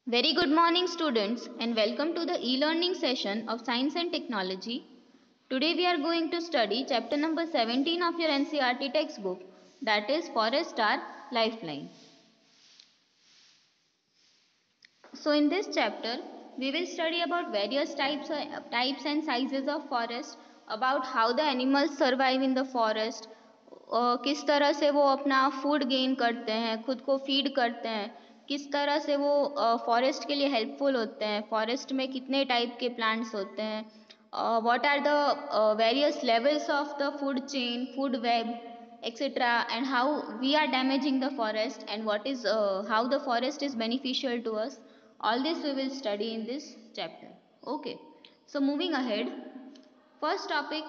Very good morning students and welcome to the e-learning session of Science and Technology. Today we are going to study chapter number 17 of your NCERT textbook, that is Forest Our Lifeline. So in this chapter we will study about various types and sizes of forest, about how the animals survive in the forest, किस तरह से वो अपना food gain करते हैं, खुद को feed करते हैं, किस तरह से वो फॉरेस्ट के लिए हेल्पफुल होते हैं, फॉरेस्ट में कितने टाइप के प्लांट्स होते हैं, what are the various levels of the food chain, food web, etc., and how we are damaging the forest, and what is how the forest is beneficial to us. All this we will study in this chapter. Okay, so moving ahead, first topic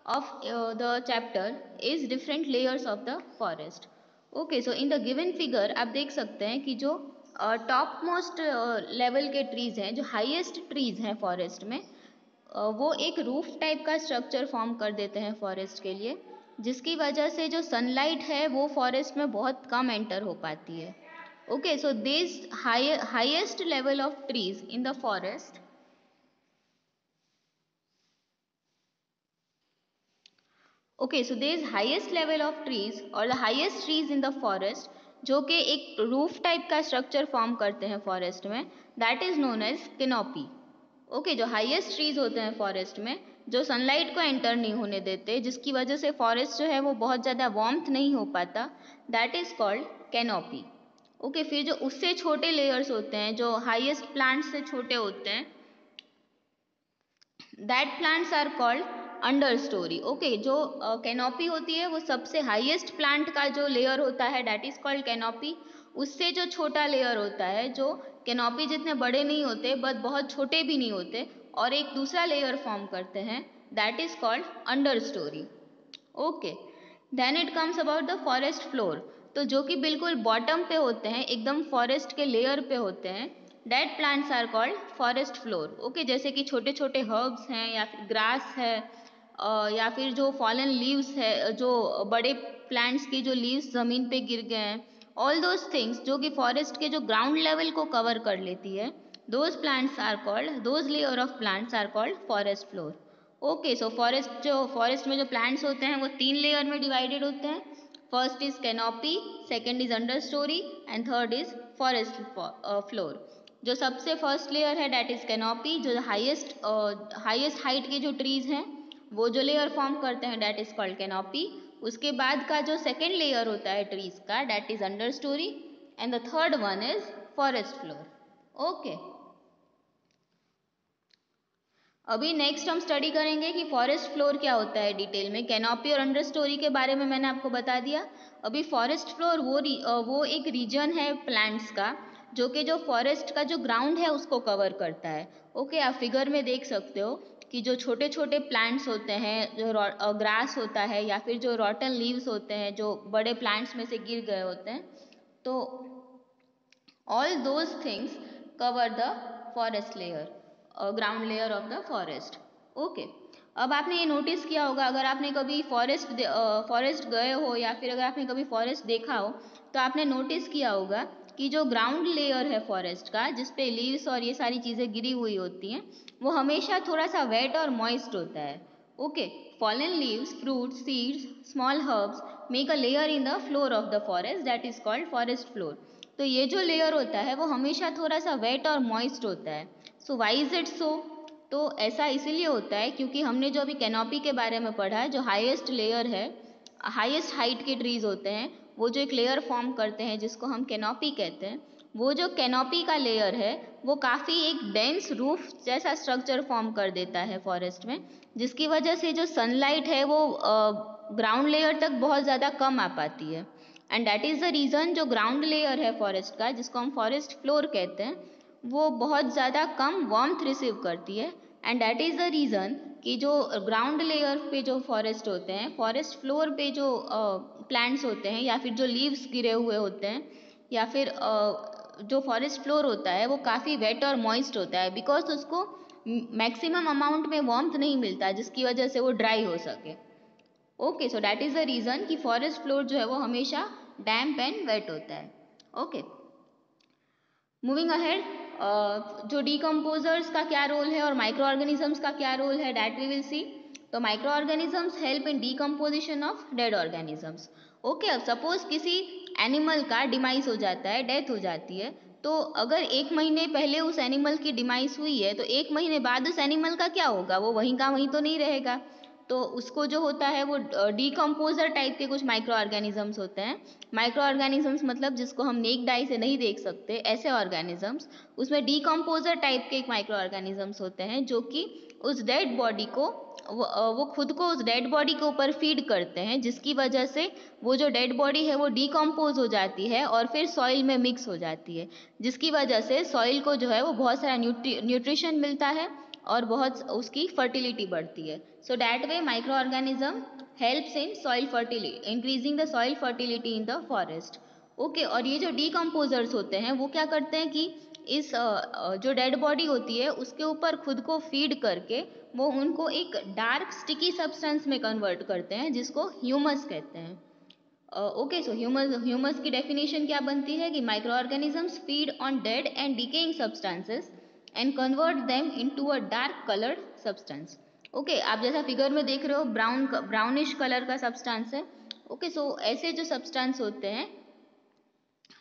of the chapter is different layers of the forest. Okay, so in the given figure आप देख सकते हैं कि जो top most level के trees हैं, जो highest trees हैं फॉरेस्ट में, वो एक रूफ टाइप का स्ट्रक्चर फॉर्म कर देते हैं फॉरेस्ट के लिए, जिसकी वजह से जो सनलाइट है वो फॉरेस्ट में बहुत कम एंटर हो पाती है. Okay, so this highest level of trees in the forest. Okay, so this highest level of trees और the highest trees in the forest, जो कि एक रूफ टाइप का स्ट्रक्चर फॉर्म करते हैं फॉरेस्ट में, that is known as canopy. Okay, जो highest trees होते हैं फॉरेस्ट में, जो सनलाइट को एंटर नहीं होने देते, जिसकी वजह से फॉरेस्ट जो है वो बहुत ज़्यादा वार्मथ नहीं हो पाता, that is called canopy. Okay, फिर जो उससे छोटे लेयर्स होते हैं, जो हाईएस्ट प्लांट्स से छोटे होते हैं, that plants are called understory. Okay, जो कैनोपी होती है वो सबसे हाईएस्ट प्लांट का जो लेयर होता है, दैट इज कॉल्ड कैनोपी. उससे जो छोटा लेयर होता है, जो कैनोपी जितने बड़े नहीं होते बट बहुत छोटे भी नहीं होते, और एक दूसरा लेयर फॉर्म करते हैं, that is called understory. Okay, then it comes about the forest floor. तो जो कि बिल्कुल बॉटम पे होते हैं, एकदम फॉरेस्ट के लेयर पे होते हैं, dead plants are called forest floor. Okay, जैसे कि छोटे छोटे हर्ब्स हैं, या फिर ग्रास है, या फिर जो फॉलन लीव्स है, जो बड़े प्लांट्स की जो लीव्स ज़मीन पे गिर गए हैं, ऑल दोज थिंग्स जो कि फॉरेस्ट के जो ग्राउंड लेवल को कवर कर लेती है, those plants are called, those layer of plants are called forest floor. Okay, so forest में जो प्लांट्स होते हैं वो 3 लेयर में डिवाइडेड होते हैं. First is canopy, second is under story, and third is forest floor. जो सबसे फर्स्ट लेयर है दैट इज कैनोपी, जो हाईएस्ट हाइट के जो ट्रीज हैं वो जो लेयर फॉर्म करते हैं, दैट इज कॉल्ड कैनोपी. उसके बाद का जो सेकेंड लेयर होता है ट्रीज का, that is under story, and the third one is forest floor. Okay, अभी नेक्स्ट हम स्टडी करेंगे कि फॉरेस्ट फ्लोर क्या होता है डिटेल में. कैनोपी और अंडर स्टोरी के बारे में मैंने आपको बता दिया. अभी फॉरेस्ट फ्लोर वो एक रीजन है प्लांट्स का, जो कि जो फॉरेस्ट का जो ग्राउंड है उसको कवर करता है. ओके, आप फिगर में देख सकते हो कि जो छोटे छोटे प्लांट्स होते हैं, जो ग्रास होता है, या फिर जो रॉटन लीव्स होते हैं जो बड़े प्लांट्स में से गिर गए होते हैं, तो all those things cover the forest layer, ground layer of the forest. Okay, अब आपने ये नोटिस किया होगा, अगर आपने कभी फॉरेस्ट गए हो, या फिर अगर आपने कभी फॉरेस्ट देखा हो, तो आपने नोटिस किया होगा कि जो ग्राउंड लेयर है फॉरेस्ट का, जिसपे लीव्स और ये सारी चीज़ें गिरी हुई होती हैं, वो हमेशा थोड़ा सा वेट और मॉइस्ट होता है. Okay, fallen leaves, fruits, seeds, small herbs make a layer in the floor of the forest, that is called forest floor. तो ये जो लेयर होता है वो हमेशा थोड़ा सा वेट और मॉइस्ट होता है. सो वाई इज इट सो? तो ऐसा इसीलिए होता है क्योंकि हमने जो अभी कैनोपी के बारे में पढ़ा है, जो हाईएस्ट लेयर है, हाईएस्ट हाइट के ट्रीज होते हैं, वो जो एक लेयर फॉर्म करते हैं जिसको हम कैनोपी कहते हैं, वो जो कैनोपी का लेयर है वो काफ़ी एक डेंस रूफ जैसा स्ट्रक्चर फॉर्म कर देता है फॉरेस्ट में, जिसकी वजह से जो सनलाइट है वो ग्राउंड लेयर तक बहुत ज़्यादा कम आ पाती है. And that is the reason जो ग्राउंड लेयर है फॉरेस्ट का, जिसको हम फॉरेस्ट फ्लोर कहते हैं, वो बहुत ज़्यादा कम वार्मथ रिसीव करती है. And that is the reason कि जो ग्राउंड लेयर पे जो फॉरेस्ट होते हैं, फॉरेस्ट फ्लोर पे जो प्लांट्स होते हैं, या फिर जो लीव्स गिरे हुए होते हैं, या फिर जो फॉरेस्ट फ्लोर होता है वो काफ़ी वेट और मॉइस्ट होता है, बिकॉज उसको मैक्सिमम अमाउंट में वार्मथ नहीं मिलता, जिसकी वजह से वो ड्राई हो सके. Okay, so that is the reason कि फॉरेस्ट फ्लोर जो है वो हमेशा डैम्प एंड वेट होता है. ओके, मूविंग अहेड, जो डिकम्पोजर्स का क्या रोल है और माइक्रो ऑर्गेनिजम्स का क्या रोल है, दैट वी विल सी। तो micro organisms help in decomposition of dead organisms. Okay, अब सपोज किसी एनिमल का डिमाइस हो जाता है, डेथ हो जाती है, तो अगर 1 महीने पहले उस एनिमल की डिमाइस हुई है तो 1 महीने बाद उस एनिमल का क्या होगा, वो वहीं का वहीं तो नहीं रहेगा। तो उसको जो होता है वो डिकम्पोजर टाइप के कुछ माइक्रो ऑर्गेनिजम्स होते हैं। माइक्रो ऑर्गेनिजम्स मतलब जिसको हम नेक्ड आई से नहीं देख सकते, ऐसे ऑर्गेनिजम्स, उसमें डिकम्पोजर टाइप के एक माइक्रो ऑर्गेनिजम्स होते हैं जो कि उस डेड बॉडी को वो खुद को उस डेड बॉडी के ऊपर फीड करते हैं, जिसकी वजह से वो जो डेड बॉडी है वो डिकम्पोज हो जाती है और फिर सॉइल में मिक्स हो जाती है, जिसकी वजह से सॉइल को जो है वो बहुत सारा न्यूट्रिशन मिलता है और बहुत उसकी फर्टिलिटी बढ़ती है। So that way micro organism helps in soil fertility, increasing the soil fertility in the forest. Okay, और ये जो डिकम्पोजर्स होते हैं वो क्या करते हैं कि इस जो डेड बॉडी होती है उसके ऊपर खुद को फीड करके वो उनको एक डार्क स्टिकी सब्सटेंस में कन्वर्ट करते हैं, जिसको ह्यूमस कहते हैं। ओके, सो ह्यूमस की डेफिनेशन क्या बनती है कि micro organisms feed on dead and decaying substances and convert them into a dark coloured substance. Okay, आप जैसा फिगर में देख रहे हो ब्राउनिश कलर का सब्सटेंस है। ओके, सो ऐसे जो सब्सटेंस होते हैं,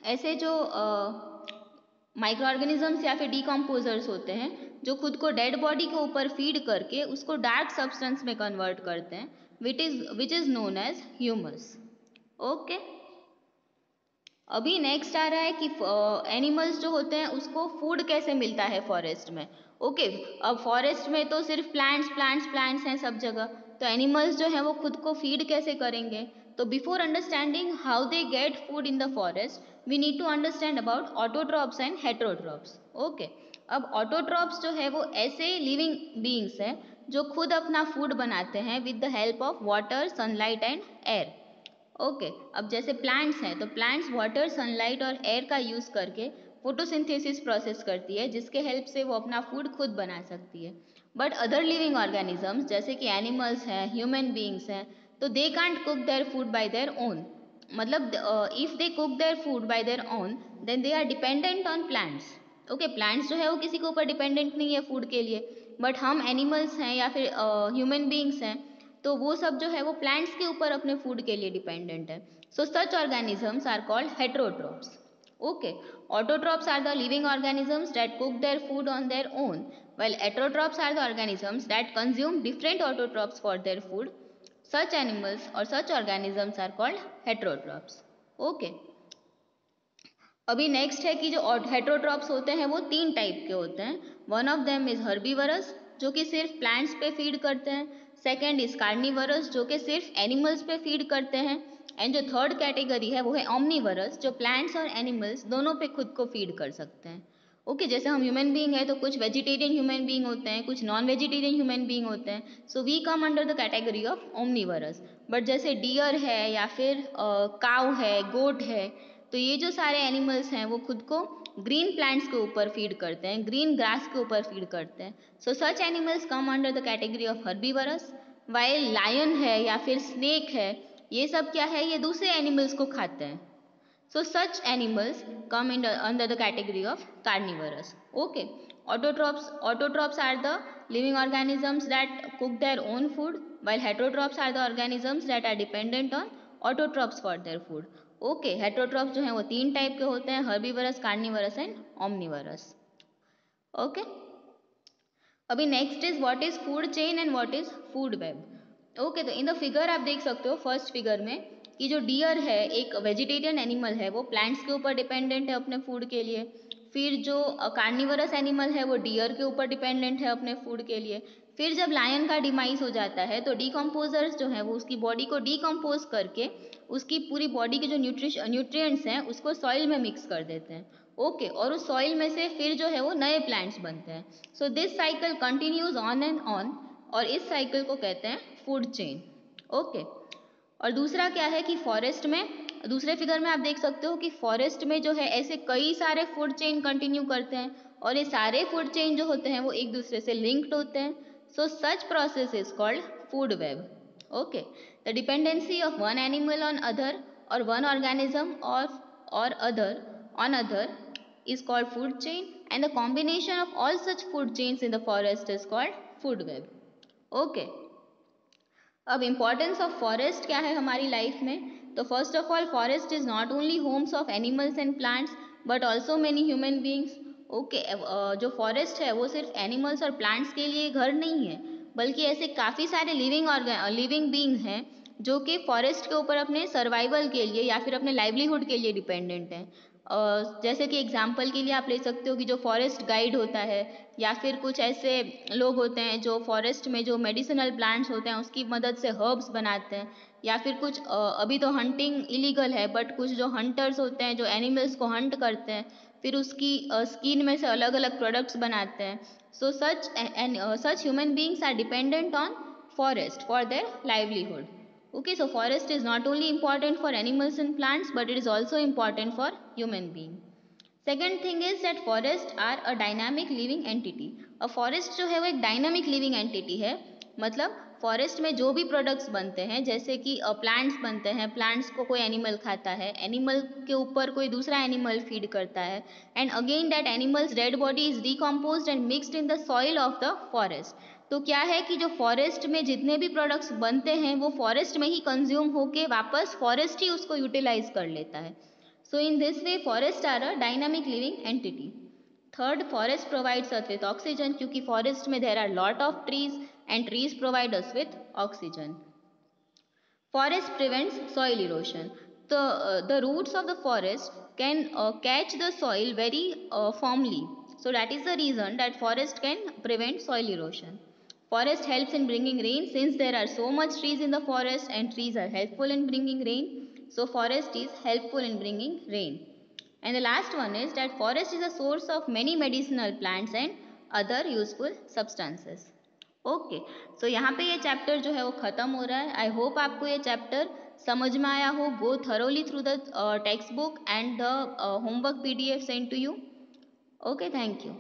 ऐसे जो माइक्रो ऑर्गेनिजम्स या फिर डिकम्पोजर्स होते हैं जो खुद को डेड बॉडी के ऊपर फीड करके उसको डार्क सब्सटेंस में कन्वर्ट करते हैं, which is known as humus. Okay, अभी नेक्स्ट आ रहा है कि एनिमल्स जो होते हैं उसको फूड कैसे मिलता है फॉरेस्ट में। ओके, अब फॉरेस्ट में तो सिर्फ प्लांट्स प्लांट्स प्लांट्स हैं सब जगह, तो एनिमल्स जो हैं वो खुद को फीड कैसे करेंगे। तो before understanding how they get food in the forest we need to understand about autotrophs and heterotrophs. Okay, अब ऑटोट्रॉप्स जो है वो ऐसे लिविंग बीइंग्स हैं जो खुद अपना फूड बनाते हैं with the help of water, sunlight and air. Okay, अब जैसे प्लांट्स हैं तो प्लांट्स वाटर, सनलाइट और एयर का यूज़ करके फोटोसिंथेसिस प्रोसेस करती है, जिसके हेल्प से वो अपना फूड खुद बना सकती है। बट अदर लिविंग ऑर्गेनिजम्स जैसे कि एनिमल्स हैं, ह्यूमन बीइंग्स हैं, तो they can't cook their food by their own. मतलब if they cook their food by their own then they are dependent on plants. Okay, plants जो है वो किसी के ऊपर डिपेंडेंट नहीं है फूड के लिए, बट हम एनिमल्स हैं या फिर ह्यूमन बीइंग्स हैं तो वो सब जो है वो प्लांट्स के ऊपर अपने फूड के लिए डिपेंडेंट है। So such organisms are called heterotrophs. Okay, autotrophs are the living organisms that cook their food on their own, while heterotrophs are the organisms that consume different autotrophs for their food. Such animals or such organisms are called heterotrophs. Okay. अभी next है कि जो heterotrophs होते हैं वो 3 type के होते हैं। One of them is herbivores जो कि सिर्फ प्लांट्स पे फीड करते हैं। सेकेंड इज कार्निवरस जो कि सिर्फ एनिमल्स पे फीड करते हैं। एंड जो थर्ड कैटेगरी है वो है ओमनीवरस जो प्लांट्स और एनिमल्स दोनों पे खुद को फीड कर सकते हैं। ओके, जैसे हम ह्यूमन बीइंग है तो कुछ वेजिटेरियन ह्यूमन बीइंग होते हैं, कुछ नॉन वेजिटेरियन ह्यूमन बीइंग होते हैं, so we come under the category of omnivores. But जैसे डियर है या फिर काउ है, गोट है, तो ये जो सारे एनिमल्स हैं वो खुद को ग्रीन प्लांट्स के ऊपर फीड करते हैं, ग्रीन ग्रास के ऊपर फीड करते हैं। So such animals come under the category of herbivores. While lion है या फिर स्नेक है, ये सब क्या है, ये दूसरे एनिमल्स को खाते हैं। So such animals come under the category of carnivorous. Okay. Autotrophs are the living organisms that cook their own food, while heterotrophs are the organisms that are dependent on autotrophs for their food. Okay. Heterotrophs जो हैं वो 3 type के होते हैं, herbivorous, carnivorous and omnivorous. Okay. अभी next is what is food chain and what is food web. Okay, तो in the figure आप देख सकते हो फर्स्ट फिगर में कि जो डियर है एक वेजिटेरियन एनिमल है, वो प्लांट्स के ऊपर डिपेंडेंट है अपने फूड के लिए। फिर जो कार्निवरस एनिमल है वो डियर के ऊपर डिपेंडेंट है अपने फूड के लिए। फिर जब लायन का डिमाइस हो जाता है तो डिकम्पोजर्स जो है वो उसकी बॉडी को डिकम्पोज करके उसकी पूरी बॉडी के जो न्यूट्रिएंट्स हैं उसको सॉइल में मिक्स कर देते हैं। ओके, और उस सॉइल में से फिर जो है वो नए प्लांट्स बनते हैं। So this cycle continues on and on, और इस साइकिल को कहते हैं फूड चेन। ओके, और दूसरा क्या है कि फॉरेस्ट में, दूसरे फिगर में आप देख सकते हो कि फॉरेस्ट में जो है ऐसे कई सारे फूड चेन कंटिन्यू करते हैं, और ये सारे फूड चेन जो होते हैं वो एक दूसरे से लिंक्ड होते हैं। So such process is called food web. Okay, the dependency of one animal on other और वन ऑर्गेनिज्म और other on other is called food chain and the combination of all such food chains in the forest is called food web. Okay. अब importance of forest क्या है हमारी life में? तो first of all forest is not only Holmes of animals and plants but also many human beings. Okay, जो forest है वो सिर्फ एनिमल्स और प्लांट्स के लिए घर नहीं है, बल्कि ऐसे काफ़ी सारे लिविंग बींग्स हैं जो कि फॉरेस्ट के ऊपर अपने सर्वाइवल के लिए या फिर अपने लाइवलीहुड के लिए डिपेंडेंट हैं. जैसे कि एग्जांपल के लिए आप ले सकते हो कि जो फॉरेस्ट गाइड होता है या फिर कुछ ऐसे लोग होते हैं जो फॉरेस्ट में जो मेडिसिनल प्लांट्स होते हैं उसकी मदद से हर्ब्स बनाते हैं, या फिर कुछ अभी तो हंटिंग इलीगल है बट कुछ जो हंटर्स होते हैं जो एनिमल्स को हंट करते हैं फिर उसकी स्किन में से अलग अलग प्रोडक्ट्स बनाते हैं. So such human beings are dependent on forest for their livelihood. Okay, so forest is not only important for animals and plants but it is also important for human being. Second thing is that forests are a dynamic living entity. A forest जो है वो एक dynamic living entity है, मतलब forest में जो भी products बनते हैं जैसे कि प्लांट्स बनते हैं, प्लांट्स को कोई एनिमल खाता है, एनिमल के ऊपर कोई दूसरा एनिमल फीड करता है and again that animals dead body is decomposed and mixed in the soil of the forest. तो क्या है कि जो फॉरेस्ट में जितने भी प्रोडक्ट्स बनते हैं वो फॉरेस्ट में ही कंज्यूम होके वापस फॉरेस्ट ही उसको यूटिलाइज कर लेता है. So in this way forest are a dynamic living entity. Third, forest provides us with oxygen, क्योंकि फॉरेस्ट में there are lot of trees and trees provide us with oxygen. Forest prevents soil erosion. The roots of the forest can catch the soil very firmly. So that is the reason that forest can prevent soil erosion. Forest helps in bringing rain since there are so much trees in the forest and trees are helpful in bringing rain. So forest is helpful in bringing rain. And the last one is that forest is a source of many medicinal plants and other useful substances. Okay, so यहाँ पे ये chapter जो है वो ख़त्म हो रहा है. आई होप आपको ये चैप्टर समझ में आया हो. Go thoroughly through the text book and the homework PDF send to you. Okay, thank you.